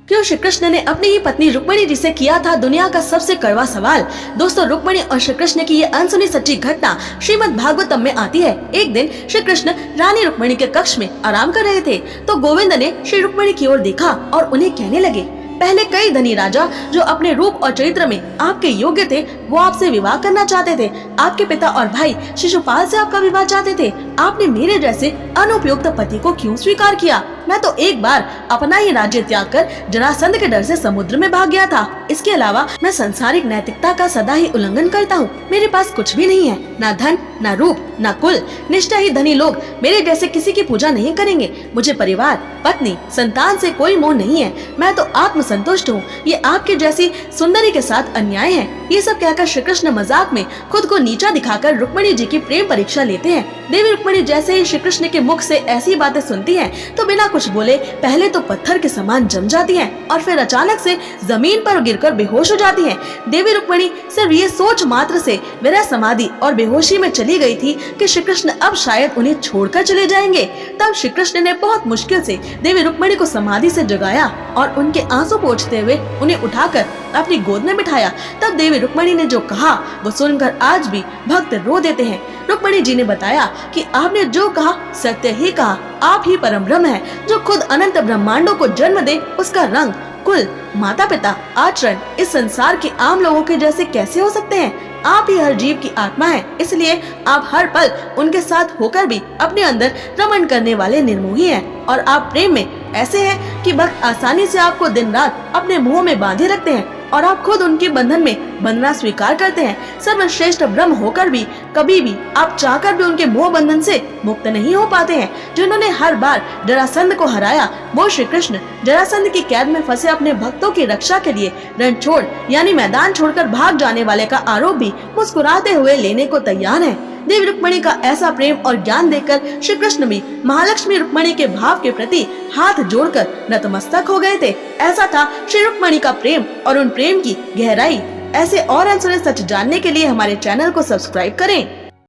क्यों श्री कृष्ण ने अपनी ही पत्नी रुक्मिणी जी से किया था दुनिया का सबसे कड़वा सवाल। दोस्तों, रुक्मिणी और श्री कृष्ण की ये अनसुनी सच्ची घटना श्रीमद् भागवतम में आती है। एक दिन श्री कृष्ण रानी रुक्मिणी के कक्ष में आराम कर रहे थे तो गोविंद ने श्री रुक्मिणी की ओर देखा और उन्हें कहने लगे, पहले कई धनी राजा जो अपने रूप और चरित्र में आपके योग्य थे वो आपसे विवाह करना चाहते थे। आपके पिता और भाई शिशुपाल से आपका विवाह चाहते थे। आपने मेरे जैसे अनुपयुक्त पति को क्यों स्वीकार किया? मैं तो एक बार अपना ही राज्य त्याग कर जरासंध के डर से समुद्र में भाग गया था। इसके अलावा मैं सांसारिक नैतिकता का सदा ही उल्लंघन करता हूँ। मेरे पास कुछ भी नहीं है, ना धन, ना रूप, ना कुल। निष्ठा ही धनी लोग मेरे जैसे किसी की पूजा नहीं करेंगे। मुझे परिवार, पत्नी, संतान से कोई मोह नहीं है। मैं तो आत्मसंतुष्ट हूँ। ये आपके जैसी सुंदरी के साथ अन्याय है। ये सब कहकर श्री कृष्ण मजाक में खुद को नीचा दिखाकर रुक्मिणी जी की प्रेम परीक्षा लेते हैं। देवी रुक्मिणी जैसे ही श्री कृष्ण के मुख से ऐसी बातें सुनती हैं, तो बिना कुछ बोले पहले तो पत्थर के समान जम जाती हैं और फिर अचानक से जमीन पर गिरकर बेहोश हो जाती हैं। देवी रुक्मिणी सिर्फ ये सोच मात्र से विरह समाधि और बेहोशी में चली गई थी कि श्री कृष्ण अब शायद उन्हें छोड़कर चले जाएंगे। तब श्री कृष्ण ने बहुत मुश्किल से देवी रुक्मिणी को समाधि से जगाया और उनके आंसू पोंछते हुए उन्हें उठाकर अपनी गोद में बिठाया। तब देवी रुक्मिणी ने जो कहा वो सुनकर आज भी भक्त रो देते हैं। रुक्मिणी जी ने बताया कि आपने जो कहा सत्य ही कहा। आप ही परम ब्रह्म हैं जो खुद अनंत ब्रह्मांडों को जन्म दे। उसका रंग, कुल, माता पिता, आचरण इस संसार के आम लोगों के जैसे कैसे हो सकते हैं? आप ही हर जीव की आत्मा है, इसलिए आप हर पल उनके साथ होकर भी अपने अंदर रमण करने वाले निर्मोही हैं। और आप प्रेम में ऐसे हैं कि भक्त आसानी से आपको दिन रात अपने मोह में बांधे रखते हैं और आप खुद उनके बंधन में बंधना स्वीकार करते हैं। सर्वश्रेष्ठ ब्रह्म होकर भी कभी भी आप चाहकर भी उनके मोह बंधन से मुक्त नहीं हो पाते हैं। जिन्होंने हर बार जरासंध को हराया वो श्री कृष्ण जरासंध की कैद में फंसे अपने भक्तों की रक्षा के लिए रण छोड़ यानी मैदान छोड़कर भाग जाने वाले का आरोप भी मुस्कुराते हुए लेने को तैयार है। देवी रुक्मिणी का ऐसा प्रेम और ज्ञान देखकर श्री कृष्ण भी महालक्ष्मी रुक्मिणी के भाव के प्रति हाथ जोड़कर नतमस्तक हो गए थे। ऐसा था श्री रुक्मिणी का प्रेम और उन प्रेम की गहराई। ऐसे और अनसुने सच जानने के लिए हमारे चैनल को सब्सक्राइब करें।